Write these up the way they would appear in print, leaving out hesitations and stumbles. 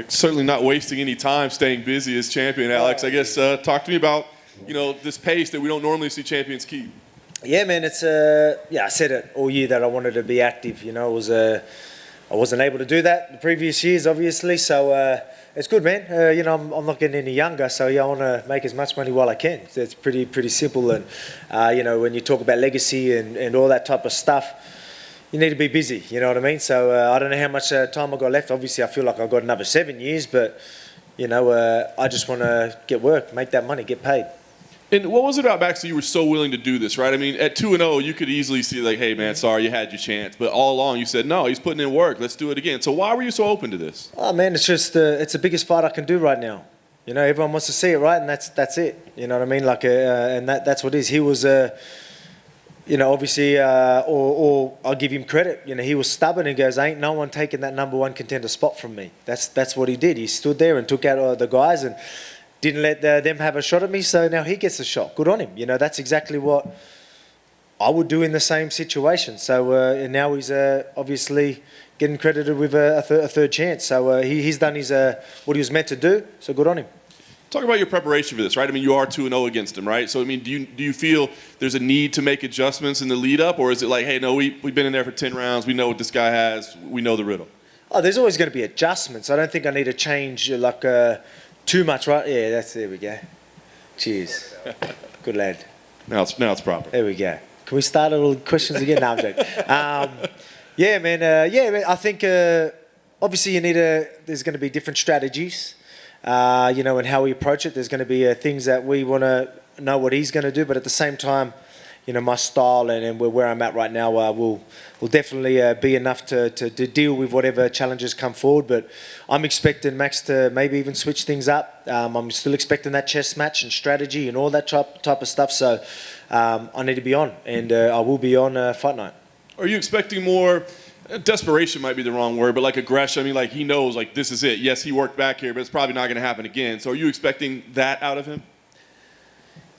Certainly not wasting any time staying busy as champion, Alex. I guess talk to me about, this pace that we don't normally see champions keep. Yeah, man, it's I said it all year that I wanted to be active. I wasn't able to do that the previous years, obviously. So it's good, man. I'm not getting any younger, so I want to make as much money while I can. It's pretty simple. And when you talk about legacy and all that type of stuff, you need to be busy. You know what I mean? So I don't know how much time I got left. Obviously, I feel like I've got another 7 years, but I just want to get work, make that money, get paid. And what was it about Max that you were so willing to do this, right? I mean, at 2-0, you could easily see like, hey, man, sorry, you had your chance. But all along, you said, no, he's putting in work. Let's do it again. So why were you so open to this? Oh, man, it's just it's the biggest fight I can do right now. Everyone wants to see it, right? And that's it. You know what I mean? And that's what it is. He was, obviously, or I'll give him credit. He was stubborn and goes, ain't no one taking that #1 contender spot from me. That's what he did. He stood there and took out the guys and didn't let them have a shot at me, so now he gets a shot. Good on him. That's exactly what I would do in the same situation. So and now he's obviously getting credited with a third chance. So he's done what he was meant to do, so good on him. Talk about your preparation for this, right? I mean, you are 2-0 against him, right? So, I mean, do you feel there's a need to make adjustments in the lead-up, or is it like, hey, no, we've been in there for 10 rounds, we know what this guy has, we know the riddle? Oh, there's always going to be adjustments. I don't think I need to change, too much, right? Yeah, there we go. Cheers. Good lad. Now it's proper. There we go. Can we start all the questions again? No, I'm joking. Yeah, man. I think obviously there's going to be different strategies, and how we approach it. There's going to be things that we want to know what he's going to do, but at the same time, my style and where I'm at right now will definitely be enough to deal with whatever challenges come forward. But I'm expecting Max to maybe even switch things up. I'm still expecting that chess match and strategy and all that type of stuff. So I need to be on, and I will be on fight night. Are you expecting more? Desperation might be the wrong word, but like aggression. I mean, like he knows, like this is it. Yes, he worked back here, but it's probably not going to happen again. So are you expecting that out of him?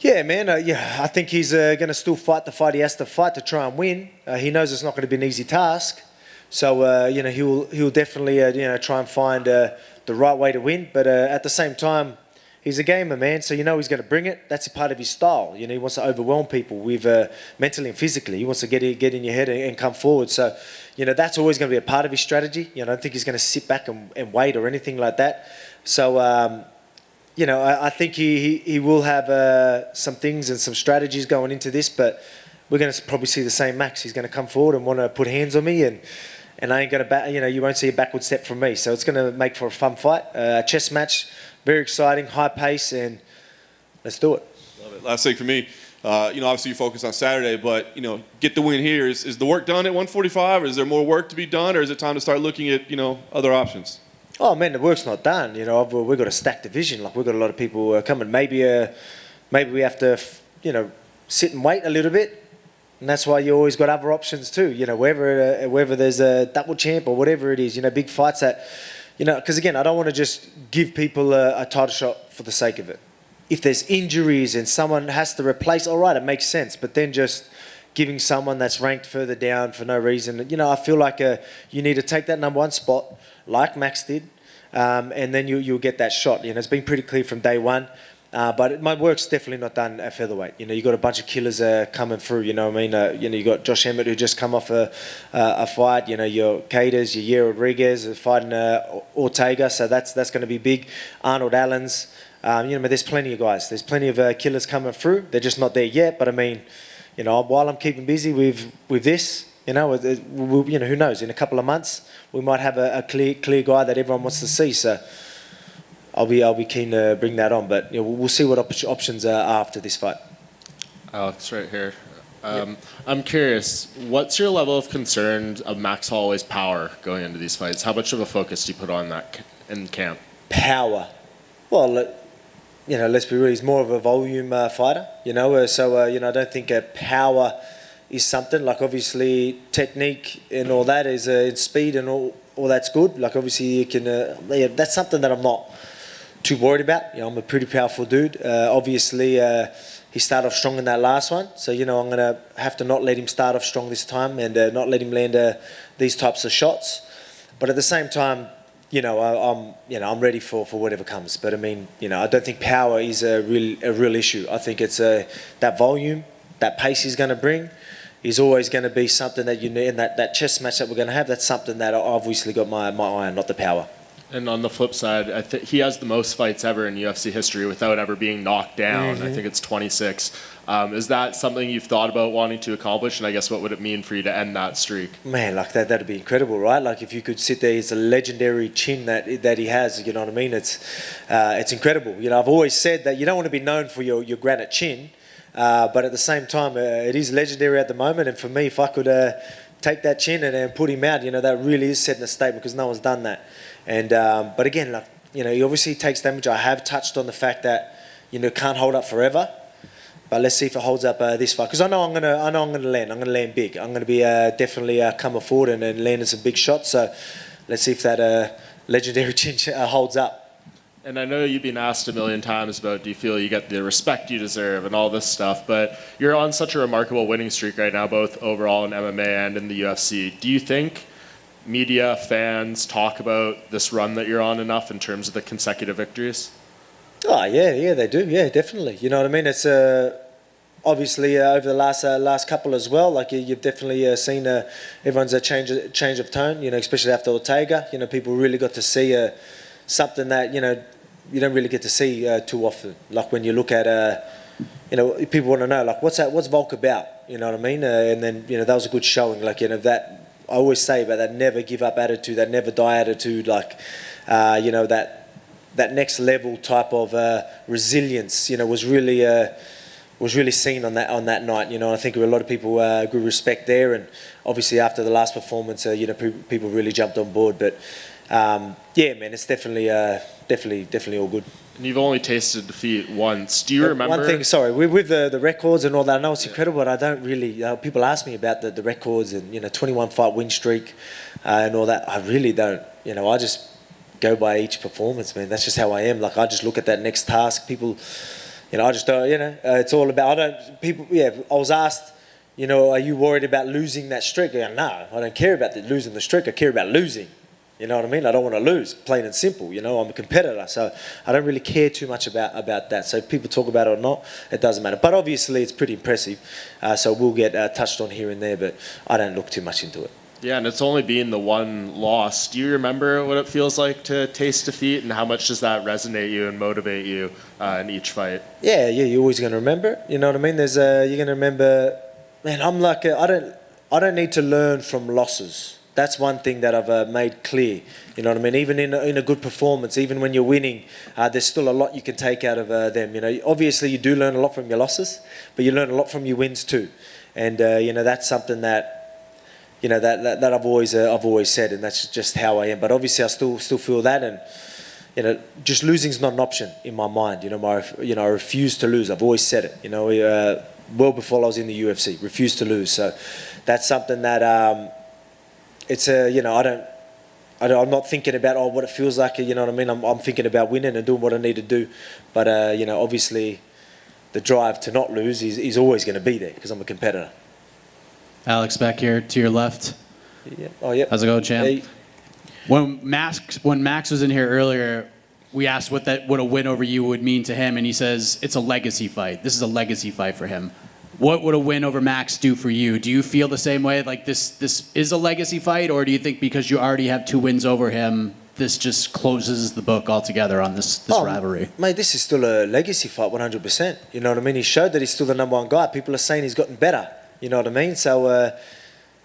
Yeah, man. I think he's going to still fight the fight he has to fight to try and win. He knows it's not going to be an easy task, so he'll definitely try and find the right way to win. But at the same time, he's a gamer, man. So he's going to bring it. That's a part of his style. He wants to overwhelm people with mentally and physically. He wants to get in your head and come forward. So that's always going to be a part of his strategy. I don't think he's going to sit back and wait or anything like that. So. I think he will have some things and some strategies going into this, but we're going to probably see the same Max. He's going to come forward and want to put hands on me, and I ain't going to you won't see a backward step from me. So it's going to make for a fun fight, a chess match, very exciting, high pace, and let's do it. Love it. Last thing for me, obviously you focus on Saturday, but get the win here. Is the work done at 145, or is there more work to be done, or is it time to start looking at other options? Oh man, the work's not done. We've got a stacked division. Like we've got a lot of people coming. Maybe we have to, sit and wait a little bit, and that's why you always got other options too. Whether there's a double champ or whatever it is. Big fights that, because again, I don't want to just give people a title shot for the sake of it. If there's injuries and someone has to replace, all right, it makes sense. But then just giving someone that's ranked further down for no reason, I feel like you need to take that #1 spot, like Max did, and then you'll get that shot. It's been pretty clear from day one. But my work's definitely not done at featherweight. You got a bunch of killers coming through. You know what I mean? You got Josh Emmett who just come off a fight. Your Caters, your Yair Rodriguez fighting Ortega, so that's going to be big. Arnold Allen's. There's plenty of guys. There's plenty of killers coming through. They're just not there yet. But I mean, while I'm keeping busy with this. Who knows? In a couple of months, we might have a clear guy that everyone wants to see. So I'll be keen to bring that on. But we'll see what options are after this fight. Alex, right here. I'm curious, what's your level of concern of Max Holloway's power going into these fights? How much of a focus do you put on that in camp? Power. Well, let's be real. He's more of a volume fighter. So I don't think power is something like obviously technique and all that is speed and all that's good. Like obviously you can that's something that I'm not too worried about. I'm a pretty powerful dude. Obviously he started off strong in that last one, so I'm gonna have to not let him start off strong this time and not let him land these types of shots. But at the same time, I'm ready for whatever comes. But I mean, I don't think power is a real issue. I think it's that volume, that pace he's going to bring, is always going to be something that you need. And that chess match that we're going to have, that's something that I've obviously got my eye on, not the power. And on the flip side, he has the most fights ever in UFC history without ever being knocked down. I think it's 26. Is that something you've thought about wanting to accomplish? And I guess what would it mean for you to end that streak? Man, like that'd be incredible, right? Like if you could sit there, it's a legendary chin that he has. You know what I mean? It's incredible. I've always said that you don't want to be known for your granite chin, but at the same time, it is legendary at the moment. And for me, if I could take that chin and put him out, that really is setting a statement because no one's done that. And but again, like he obviously takes damage. I have touched on the fact that can't hold up forever. But let's see if it holds up this far. Because I know I'm gonna land. I'm gonna land big. I'm gonna be definitely coming forward and landing some big shots. So let's see if that legendary chin holds up. And I know you've been asked a million times about do you feel you get the respect you deserve and all this stuff, but you're on such a remarkable winning streak right now, both overall in MMA and in the UFC. Do you think media, fans talk about this run that you're on enough in terms of the consecutive victories? Oh yeah, they do. Yeah, definitely. You know what I mean? It's obviously over the last couple as well. Like you've definitely seen everyone's a change of tone. Especially after Ortega. People really got to see something that you don't really get to see too often. Like when you look at people want to know like what's Volk about. You know what I mean? And then that was a good showing. Like that I always say about that never give up attitude, that never die attitude. Like that next level type of resilience, was really seen on that night. I think a lot of people grew respect there, and obviously after the last performance, people really jumped on board. But yeah, man, it's definitely all good. And you've only tasted defeat once. Do you remember? One thing, sorry, with the records and all that, I know it's incredible, but I don't really. People ask me about the records and 21 fight win streak and all that. I really don't. I just go by each performance, man. That's just how I am. Like I just look at that next task. People, I just don't. It's all about. I was asked, are you worried about losing that streak? No, I don't care about losing the streak. I care about losing. You know what I mean? I don't want to lose, plain and simple. I'm a competitor, so I don't really care too much about that. So if people talk about it or not, it doesn't matter. But obviously, it's pretty impressive. So we'll get touched on here and there, but I don't look too much into it. Yeah, and it's only been the one loss. Do you remember what it feels like to taste defeat, and how much does that resonate you and motivate you in each fight? Yeah, you're always going to remember. You know what I mean? You're going to remember. Man, I'm like I don't need to learn from losses. That's one thing that I've made clear. You know what I mean? Even in a good performance, even when you're winning, there's still a lot you can take out of them. Obviously you do learn a lot from your losses, but you learn a lot from your wins too. And that's something that. That I've always said, and that's just how I am. But obviously, I still feel that, and just losing's not an option in my mind. I refuse to lose. I've always said it. Well before I was in the UFC, refuse to lose. So that's something that I'm not thinking about what it feels like. You know what I mean? I'm thinking about winning and doing what I need to do. But obviously, the drive to not lose is always going to be there because I'm a competitor. Alex back here to your left. Yeah. Oh, yeah. How's it going, champ? Hey. When Max was in here earlier, we asked what a win over you would mean to him, and he says it's a legacy fight. This is a legacy fight for him. What would a win over Max do for you? Do you feel the same way? Like this is a legacy fight, or do you think because you already have 2 wins over him, this just closes the book altogether on this rivalry? Mate, this is still a legacy fight, 100%. You know what I mean? He showed that he's still the number 1 guy. People are saying he's gotten better. You know what I mean? So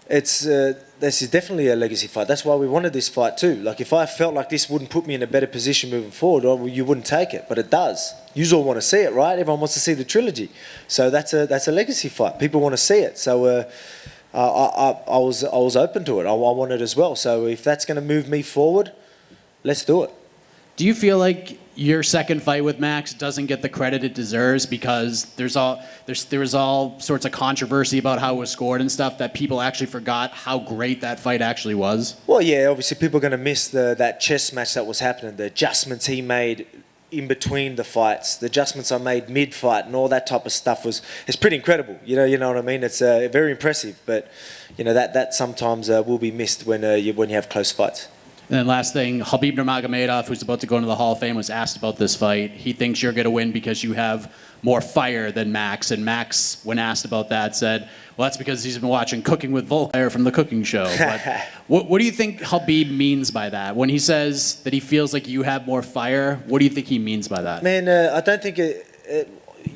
this is definitely a legacy fight. That's why we wanted this fight too. Like if I felt like this wouldn't put me in a better position moving forward, you wouldn't take it. But it does. You all want to see it, right? Everyone wants to see the trilogy. So that's a legacy fight. People want to see it. So I was open to it. I want it as well. So if that's going to move me forward, let's do it. Do you feel like your second fight with Max doesn't get the credit it deserves because there was all sorts of controversy about how it was scored and stuff that people actually forgot how great that fight actually was? Well, yeah, obviously people are going to miss that chess match that was happening, the adjustments he made in between the fights, the adjustments I made mid-fight and all that type of stuff it's pretty incredible. You know what I mean? It's very impressive, but that sometimes will be missed when you have close fights. And then last thing, Khabib Nurmagomedov, who's about to go into the Hall of Fame, was asked about this fight. He thinks you're going to win because you have more fire than Max. And Max, when asked about that, said, well, that's because he's been watching Cooking with Volkanovski from the Cooking Show. But what do you think Khabib means by that? When he says that he feels like you have more fire, what do you think he means by that? Man, I don't think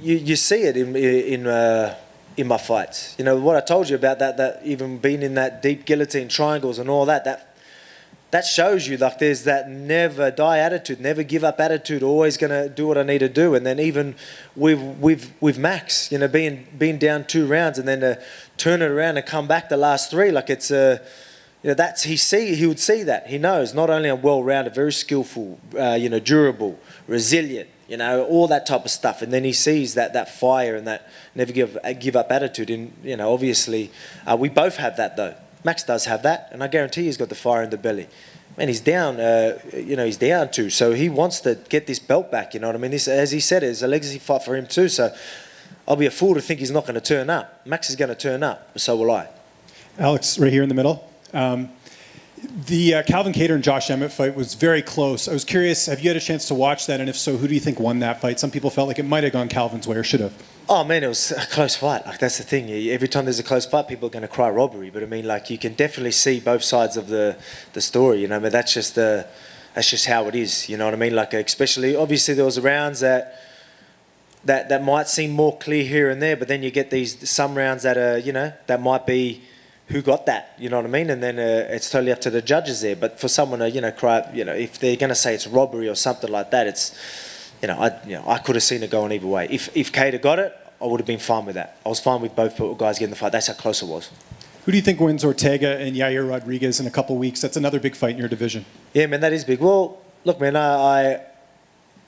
you see it in my fights. You know, what I told you about that even being in that deep guillotine triangles and all that shows you like there's that never die attitude, never give up attitude, always gonna do what I need to do. And then even with Max, you know, being down 2 rounds and then turn it around and come back the last 3, like it's you know, that's he would see that. He knows not only I'm well-rounded, very skillful, you know, durable, resilient, you know, all that type of stuff. And then he sees that fire and that never give up attitude. And you know, obviously, we both have that though. Max does have that, and I guarantee he's got the fire in the belly. Man, he's down, you know, he's down too. So he wants to get this belt back, you know what I mean? This, as he said, is a legacy fight for him too. So I'll be a fool to think he's not going to turn up. Max is going to turn up, but so will I. Alex, right here in the middle. The Calvin Kattar and Josh Emmett fight was very close. I was curious, have you had a chance to watch that? And if so, who do you think won that fight? Some people felt like it might have gone Calvin's way or should have. Oh man, it was a close fight. Like that's the thing. Every time there's a close fight, people are going to cry robbery. But I mean, like you can definitely see both sides of the story. You know, I mean that's just how it is. You know what I mean? Like especially, obviously there was rounds that might seem more clear here and there, but then you get some rounds that are, you know, that might be who got that. You know what I mean? And then it's totally up to the judges there. But for someone to, you know, cry, you know, if they're going to say it's robbery or something like that, it's. I could have seen it going either way. If Kattar got it, I would have been fine with that. I was fine with both guys getting the fight. That's how close it was. Who do you think wins Ortega and Yair Rodriguez in a couple of weeks? That's another big fight in your division. Yeah, man, that is big. Well, look, man, I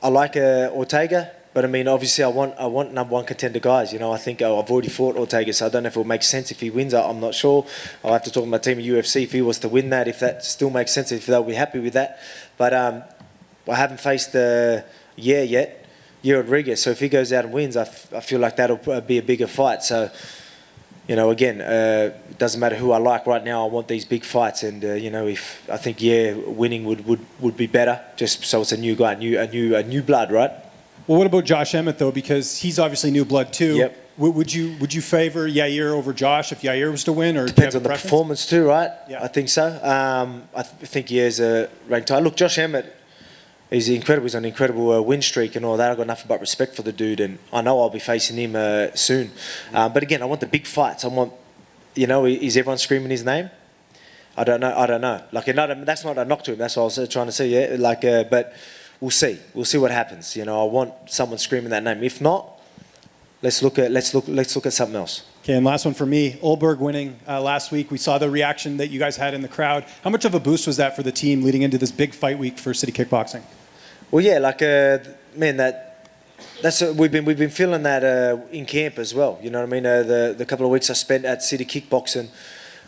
like Ortega, but I mean, obviously, I want number 1 contender guys. You know, I think I've already fought Ortega, so I don't know if it will make sense if he wins. I'm not sure. I'll have to talk to my team at UFC if he was to win that, if that still makes sense, if they'll be happy with that. But I haven't faced yet. Rodriguez. So if he goes out and wins, I feel like that'll be a bigger fight. So, you know, again, it doesn't matter who I like right now. I want these big fights, and you know, if I think winning would be better, just so it's a new guy, a new blood, right? Well, what about Josh Emmett though? Because he's obviously new blood too. Yep. Would you favor Yair over Josh if Yair was to win, or depends on the performance too, right? Yeah. I think so. I think Yair's a ranked high. Look, Josh Emmett. He's incredible. He's on an incredible win streak and all that. I've got nothing but respect for the dude, and I know I'll be facing him soon. But again, I want the big fights. I want, you know, is everyone screaming his name? I don't know. Like, that's not a knock to him. That's what I was trying to say. Yeah, like, but we'll see. We'll see what happens. You know, I want someone screaming that name. If not, let's look at something else. Okay, and last one for me. Olberg winning last week. We saw the reaction that you guys had in the crowd. How much of a boost was that for the team leading into this big fight week for City Kickboxing? Well, yeah, like man, that's we've been feeling that in camp as well. You know what I mean? The couple of weeks I spent at City Kickboxing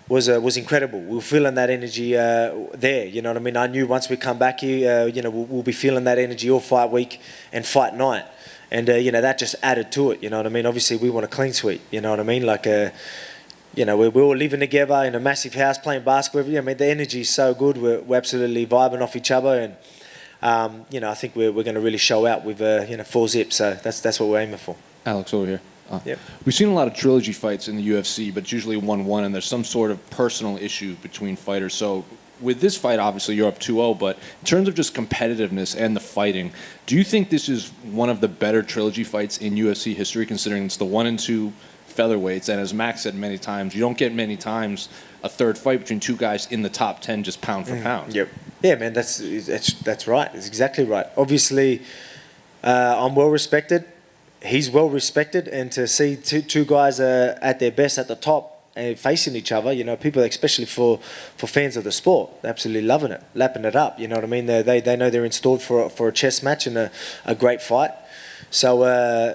was incredible. We were feeling that energy there. You know what I mean? I knew once we come back here, you know, we'll be feeling that energy all fight week and fight night, and you know, that just added to it. You know what I mean? Obviously, we want a clean sweep. You know what I mean? Like you know, we're all living together in a massive house playing basketball. You know, I mean, the energy is so good. We're absolutely vibing off each other, and you know, I think we're going to really show out with you know, 4-zip. So that's what we're aiming for. Alex, over here. Yep. We've seen a lot of trilogy fights in the UFC, but it's usually 1-1, and there's some sort of personal issue between fighters. So with this fight, obviously you're up 2-0, but in terms of just competitiveness and the fighting, do you think this is one of the better trilogy fights in UFC history, considering it's the 1 and 2 featherweights, and as Max said many times, you don't get many times a third fight between two guys in the top 10 just pound for pound. Yep. Yeah, man, that's right. It's exactly right. Obviously, I'm well respected. He's well respected, and to see two guys at their best at the top and facing each other, you know, people, especially for fans of the sport, they're absolutely loving it, lapping it up. You know what I mean? They know they're installed for a chess match and a great fight. So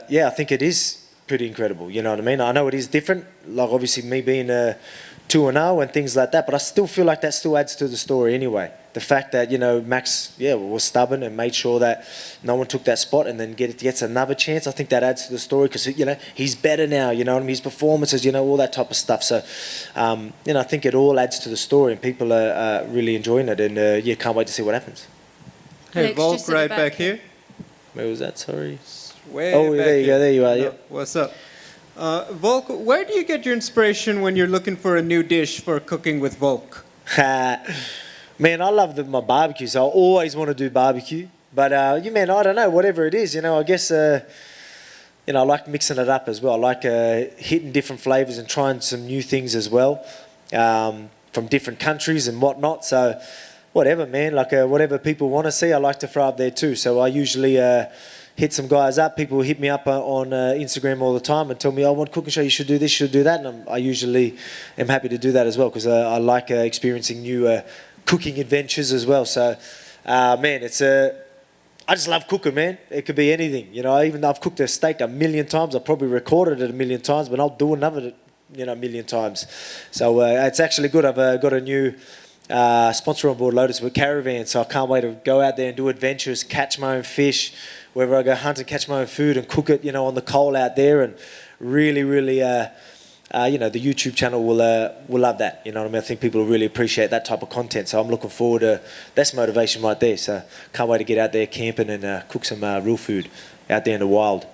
yeah, I think it is pretty incredible. You know what I mean? I know it is different. Like obviously me being 2-0 and things like that. But I still feel like that still adds to the story anyway. The fact that, Max, was stubborn and made sure that no one took that spot and then gets another chance. I think that adds to the story because, he's better now, his performances, all that type of stuff. So, I think it all adds to the story and people are really enjoying it and, can't wait to see what happens. Hey, Alex, Volk, just at the right back back here. Where was that? Sorry. Way Oh, back there you here. go. There you are. Oh, Yep. what's up? Volk, where do you get your inspiration when you're looking for a new dish for cooking with Volk? Man, I love my barbecues. I always want to do barbecue. But, I don't know, whatever it is, I guess, I like mixing it up as well. I like hitting different flavors and trying some new things as well from different countries and whatnot. So, whatever, man, whatever people want to see, I like to throw up there too. So I usually hit some guys up. People hit me up on Instagram all the time and tell me, I want a cooking show, you should do this, you should do that. And I usually am happy to do that as well because I like experiencing new cooking adventures as well. So, man, I just love cooking, man. It could be anything. Even though I've cooked a steak 1,000,000 times, I've probably recorded it 1,000,000 times, but I'll do another, 1,000,000 times. So it's actually good. I've got a new sponsor on board, Lotus, with Caravan. So I can't wait to go out there and do adventures, catch my own fish, wherever I go hunt and catch my own food and cook it, on the coal out there and really, really the YouTube channel will love that. You know what I mean? I think people will really appreciate that type of content. So I'm looking forward to that's motivation right there. So can't wait to get out there camping and cook some real food out there in the wild.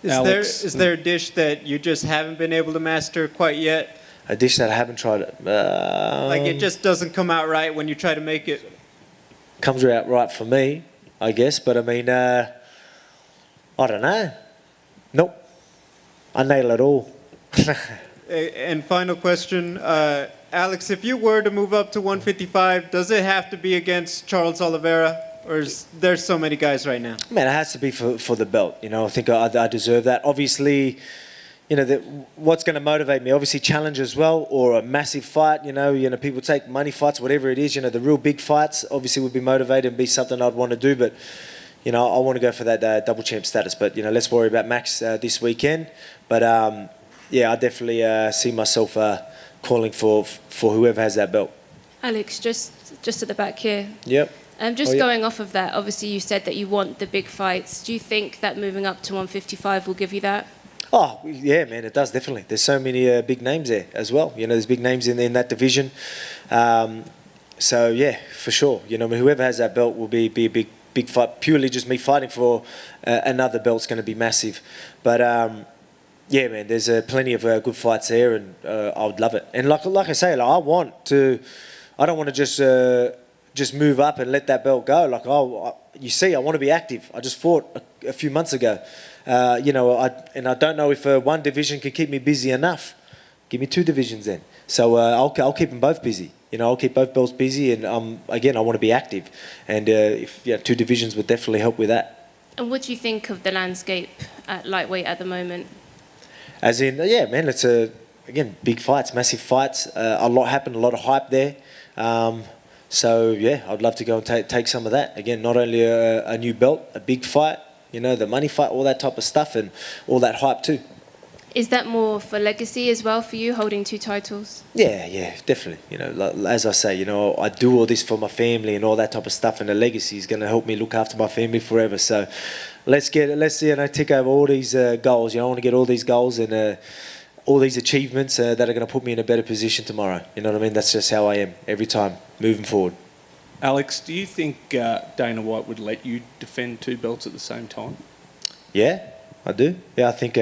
Is there a dish that you just haven't been able to master quite yet? A dish that I haven't tried. Like it just doesn't come out right when you try to make it? Comes out right for me, I guess. But I mean, I don't know. Nope. I nail it all. And final question, Alex, if you were to move up to 155, does it have to be against Charles Oliveira? Or is there so many guys right now? Man, it has to be for the belt. I think I deserve that. Obviously, what's going to motivate me? Obviously, challenge as well, or a massive fight. People take money fights, whatever it is. The real big fights obviously would be motivated and be something I'd want to do. But I want to go for that double champ status. But let's worry about Max this weekend. But I definitely see myself calling for whoever has that belt. Alex, just at the back here. Yep. Going off of that, obviously you said that you want the big fights. Do you think that moving up to 155 will give you that? Oh, yeah, man, it does, definitely. There's so many big names there as well. There's big names in that division. So, yeah, for sure. Whoever has that belt will be a big fight. Purely just me fighting for another belt's going to be massive. But, yeah, man, there's plenty of good fights there, and I would love it. And like I say, I don't want to just move up and let that belt go. I want to be active. I just fought a few months ago. I don't know if one division can keep me busy enough. Give me 2 divisions then. So I'll keep them both busy. I'll keep both belts busy, and again, I want to be active. And 2 divisions would definitely help with that. And what do you think of the landscape at lightweight at the moment? As in, yeah, man, it's again, big fights, massive fights. A lot happened, a lot of hype there. So, yeah, I'd love to go and take some of that. Again, not only a new belt, a big fight, the money fight, all that type of stuff, and all that hype too. Is that more for legacy as well for you, holding 2 titles? Yeah, definitely. As I say, I do all this for my family and all that type of stuff, and the legacy is going to help me look after my family forever. So let's tick over all these goals. I want to get all these goals and all these achievements that are going to put me in a better position tomorrow. You know what I mean? That's just how I am every time, moving forward. Alex, do you think Dana White would let you defend 2 belts at the same time? Yeah, I do. Yeah, I think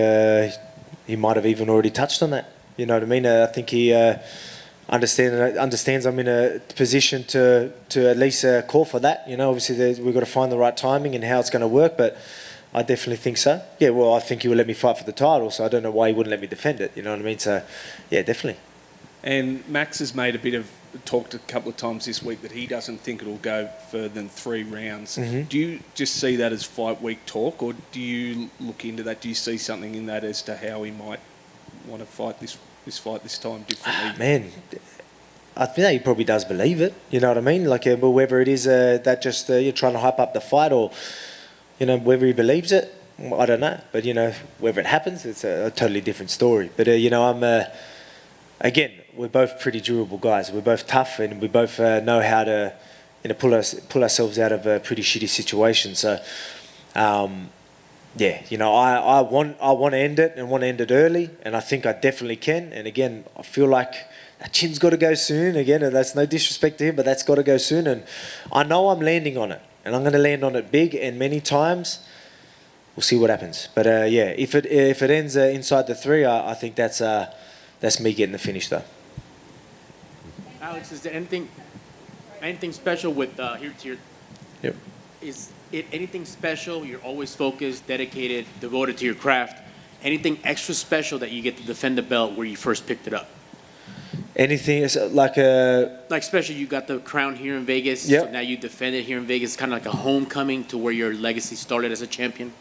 he might have even already touched on that. You know what I mean? I think he understands I'm in a position to at least call for that. Obviously we've got to find the right timing and how it's going to work, but I definitely think so. Yeah, well, I think he would let me fight for the title, so I don't know why he wouldn't let me defend it. You know what I mean? So, yeah, definitely. And Max has made a bit of talked a couple of times this week that he doesn't think it'll go further than 3 rounds. Mm-hmm. Do you just see that as fight week talk, or do you look into that? Do you see something in that as to how he might want to fight this fight this time differently? Man, I think he probably does believe it. You know what I mean? But whether it is that just you're trying to hype up the fight, or whether he believes it, I don't know. But whether it happens, it's a totally different story. But I'm again, we're both pretty durable guys. We're both tough, and we both know how to, pull ourselves out of a pretty shitty situation. So, yeah, I want to end it and want to end it early, and I think I definitely can. And again, I feel like that chin's got to go soon. Again, and that's no disrespect to him, but that's got to go soon. And I know I'm landing on it, and I'm going to land on it big and many times. We'll see what happens. But yeah, if it ends inside the 3, I think that's me getting the finish though. Alex, is there anything special with here to your? Yep. Is it anything special? You're always focused, dedicated, devoted to your craft. Anything extra special that you get to defend the belt where you first picked it up? Anything is like a. Like especially you got the crown here in Vegas. Yep. So now you defend it here in Vegas. It's kind of like a homecoming to where your legacy started as a champion.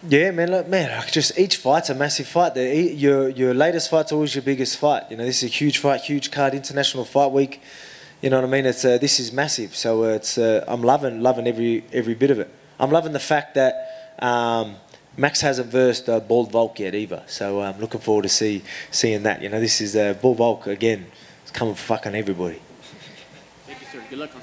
Yeah, man. Look, man, just each fight's a massive fight. Your latest fight's always your biggest fight. This is a huge fight, huge card, international fight week. You know what I mean? It's this is massive. So it's I'm loving every bit of it. I'm loving the fact that Max hasn't versed Bald Volk yet either. So I'm looking forward to seeing that. This is Bald Volk again. It's coming for fucking everybody. Thank you, sir. Good luck on